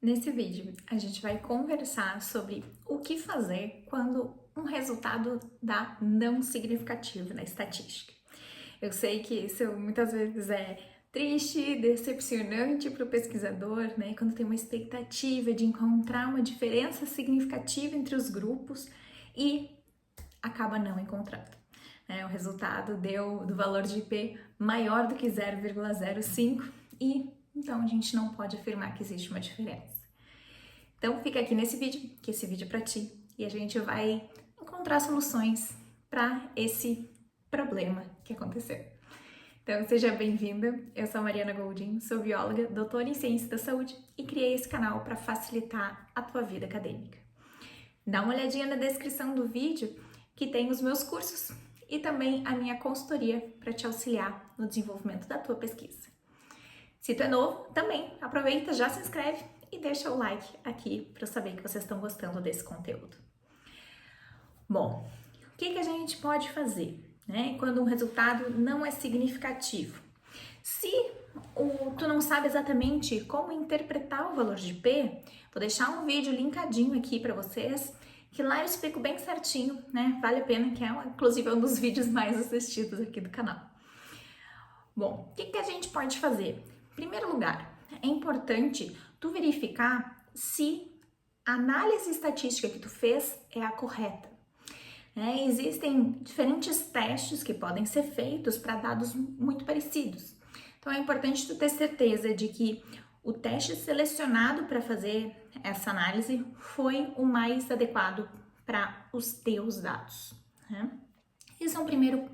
Nesse vídeo, a gente vai conversar sobre o que fazer quando um resultado dá não significativo na estatística. Eu sei que isso muitas vezes é triste, decepcionante para o pesquisador, né? Quando tem uma expectativa de encontrar uma diferença significativa entre os grupos e acaba não encontrando. O resultado deu do valor de IP maior do que 0,05 e então a gente não pode afirmar que existe uma diferença. Então fica aqui nesse vídeo, que esse vídeo é para ti, e a gente vai encontrar soluções para esse problema que aconteceu. Então seja bem-vinda, eu sou a Mariana Goldin, sou bióloga, doutora em Ciência da Saúde e criei esse canal para facilitar a tua vida acadêmica. Dá uma olhadinha na descrição do vídeo que tem os meus cursos e também a minha consultoria para te auxiliar no desenvolvimento da tua pesquisa. Se tu é novo, também aproveita, já se inscreve e deixa o like aqui para eu saber que vocês estão gostando desse conteúdo. Bom, o que a gente pode fazer, né, quando um resultado não é significativo? Se tu não sabe exatamente como interpretar o valor de P, vou deixar um vídeo linkadinho aqui para vocês, que lá eu explico bem certinho, né? Vale a pena, que inclusive é um dos vídeos mais assistidos aqui do canal. Bom, o que a gente pode fazer? Em primeiro lugar, é importante tu verificar se a análise estatística que tu fez é a correta. Existem diferentes testes que podem ser feitos para dados muito parecidos. Então é importante tu ter certeza de que o teste selecionado para fazer essa análise foi o mais adequado para os teus dados. Esse é um primeiro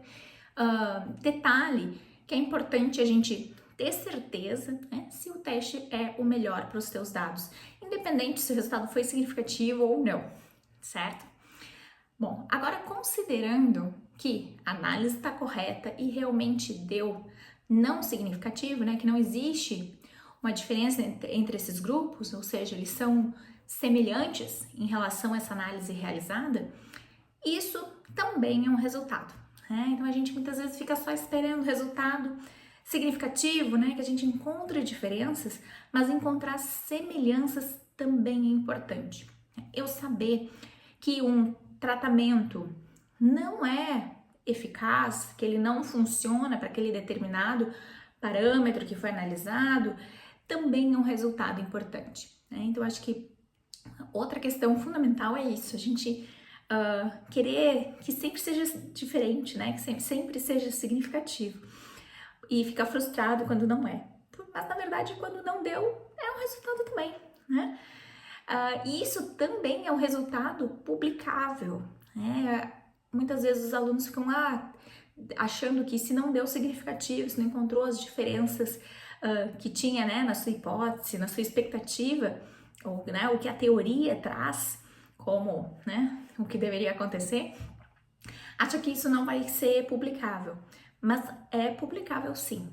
detalhe que é importante a gente ter certeza, se o teste é o melhor para os teus dados, independente se o resultado foi significativo ou não, certo? Bom, agora considerando que a análise está correta e realmente deu não significativo, que não existe uma diferença entre esses grupos, ou seja, eles são semelhantes em relação a essa análise realizada, isso também é um resultado. Então a gente muitas vezes fica só esperando o resultado significativo, que a gente encontra diferenças, mas encontrar semelhanças também é importante. Eu saber que um tratamento não é eficaz, que ele não funciona para aquele determinado parâmetro que foi analisado, também é um resultado importante. Então acho que outra questão fundamental é isso, a gente querer que sempre seja diferente, que sempre seja significativo e ficar frustrado quando não é. Mas na verdade, quando não deu, é um resultado também, e isso também é um resultado publicável. Muitas vezes os alunos ficam achando que se não deu significativo, se não encontrou as diferenças que tinha na sua hipótese, na sua expectativa, ou o que a teoria traz como o que deveria acontecer, acha que isso não vai ser publicável. Mas é publicável sim,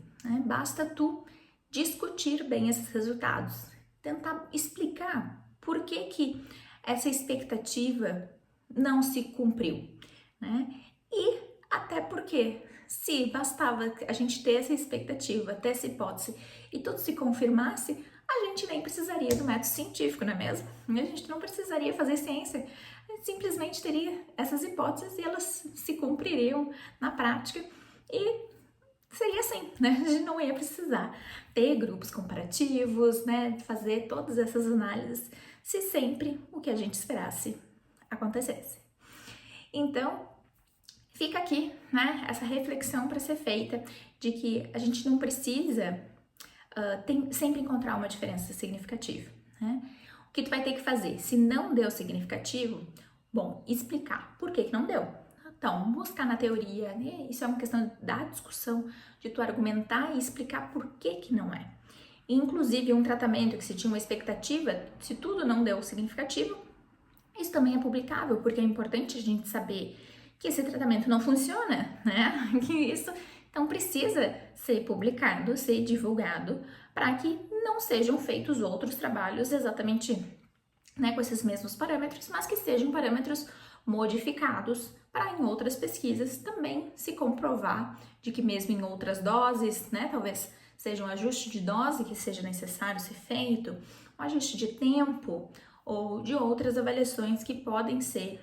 Basta tu discutir bem esses resultados, tentar explicar por que essa expectativa não se cumpriu, E até porque se bastava a gente ter essa expectativa, ter essa hipótese e tudo se confirmasse, a gente nem precisaria do método científico, não é mesmo? A gente não precisaria fazer ciência, a gente simplesmente teria essas hipóteses e elas se cumpririam na prática e seria assim, A gente não ia precisar ter grupos comparativos, fazer todas essas análises, se sempre o que a gente esperasse acontecesse. Então, fica aqui, essa reflexão para ser feita de que a gente não precisa sempre encontrar uma diferença significativa, O que tu vai ter que fazer? Se não deu significativo, bom, explicar por que não deu. Então, buscar na teoria, isso é uma questão da discussão, de tu argumentar e explicar por que não é. Inclusive, um tratamento que se tinha uma expectativa, se tudo não deu significativo, isso também é publicável, porque é importante a gente saber que esse tratamento não funciona, Que isso, então, precisa ser publicado, ser divulgado, para que não sejam feitos outros trabalhos exatamente com esses mesmos parâmetros, mas que sejam parâmetros modificados para em outras pesquisas também se comprovar de que mesmo em outras doses, talvez seja um ajuste de dose que seja necessário ser feito, um ajuste de tempo ou de outras avaliações que podem ser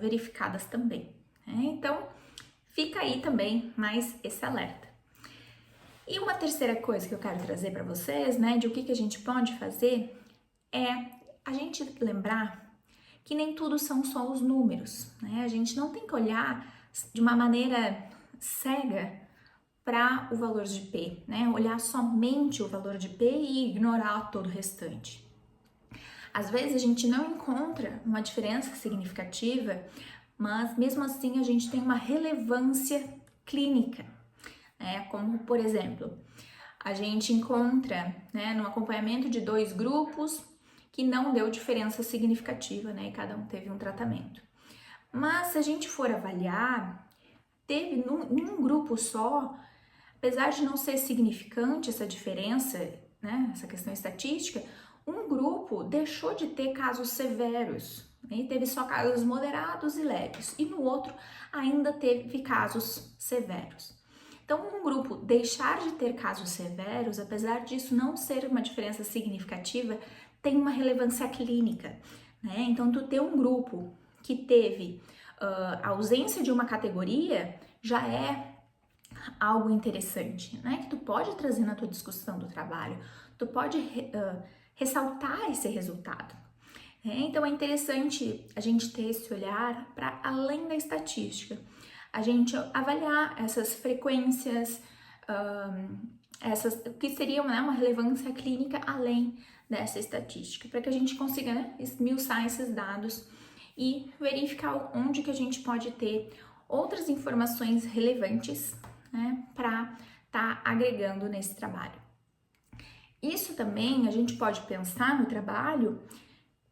verificadas também, né? Então, fica aí também mais esse alerta. E uma terceira coisa que eu quero trazer para vocês, né, de o que a gente pode fazer, é a gente lembrar que nem tudo são só os números, né? A gente não tem que olhar de uma maneira cega para o valor de P, né? Olhar somente o valor de P e ignorar todo o restante. Às vezes a gente não encontra uma diferença significativa, mas mesmo assim a gente tem uma relevância clínica, né? Como, por exemplo, a gente encontra, né, no acompanhamento de 2 grupos que não deu diferença significativa, né, e cada um teve um tratamento. Mas se a gente for avaliar, teve em um grupo só, apesar de não ser significante essa diferença, né, essa questão estatística, um grupo deixou de ter casos severos, né, e teve só casos moderados e leves, e no outro ainda teve casos severos. Então, um grupo deixar de ter casos severos, apesar disso não ser uma diferença significativa, tem uma relevância clínica, né? Então, tu ter um grupo que teve a ausência de uma categoria já é algo interessante, né? Que tu pode trazer na tua discussão do trabalho, tu pode ressaltar esse resultado. Então, é interessante a gente ter esse olhar para além da estatística. A gente avaliar essas frequências, que seriam, né, uma relevância clínica além dessa estatística, para que a gente consiga, né, esmiuçar esses dados e verificar onde que a gente pode ter outras informações relevantes, né, para estar agregando nesse trabalho. Isso também a gente pode pensar no trabalho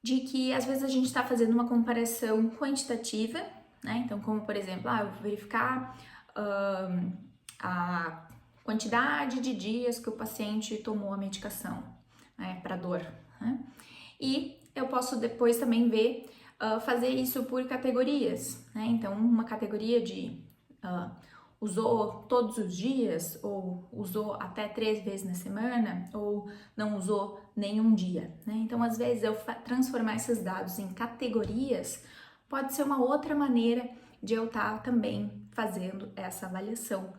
de que às vezes a gente está fazendo uma comparação quantitativa, né? Então, como por exemplo, eu vou verificar a quantidade de dias que o paciente tomou a medicação, né, para dor, né? E eu posso depois também ver, fazer isso por categorias, né? Então, uma categoria de usou todos os dias, ou usou até 3 vezes na semana, ou não usou nenhum dia, né? Então, às vezes, eu transformar esses dados em categorias pode ser uma outra maneira de eu estar também fazendo essa avaliação,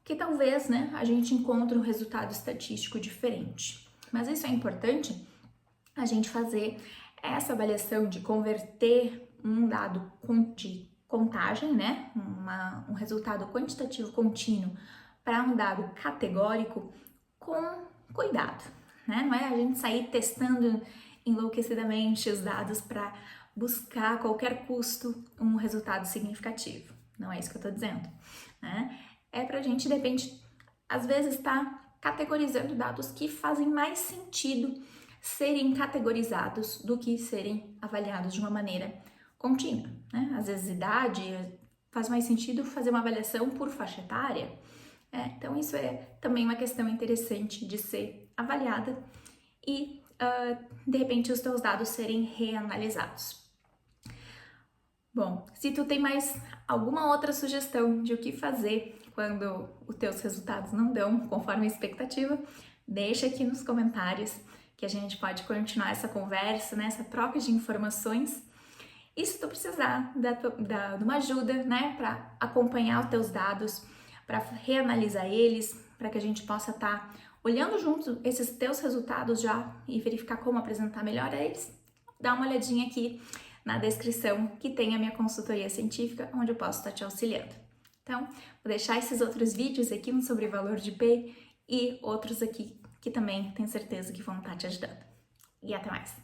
que talvez, né, a gente encontre um resultado estatístico diferente. Mas isso é importante, a gente fazer essa avaliação de converter um dado de contagem, né, um resultado quantitativo contínuo para um dado categórico com cuidado, né? Não é a gente sair testando enlouquecidamente os dados para buscar a qualquer custo um resultado significativo. Não é isso que eu tô dizendo, né? É pra gente, de repente, às vezes tá categorizando dados que fazem mais sentido serem categorizados do que serem avaliados de uma maneira contínua, né? Às vezes idade faz mais sentido fazer uma avaliação por faixa etária. Então isso é também uma questão interessante de ser avaliada e de repente os teus dados serem reanalisados. Bom, se tu tem mais alguma outra sugestão de o que fazer quando os teus resultados não dão conforme a expectativa, deixa aqui nos comentários que a gente pode continuar essa conversa, né, essa troca de informações. E se tu precisar de uma ajuda, né, para acompanhar os teus dados, para reanalisar eles, para que a gente possa estar olhando junto esses teus resultados já e verificar como apresentar melhor a eles, dá uma olhadinha aqui na descrição que tem a minha consultoria científica, onde eu posso estar te auxiliando. Então, vou deixar esses outros vídeos aqui, um sobre valor de P e outros aqui que também tenho certeza que vão estar te ajudando. E até mais!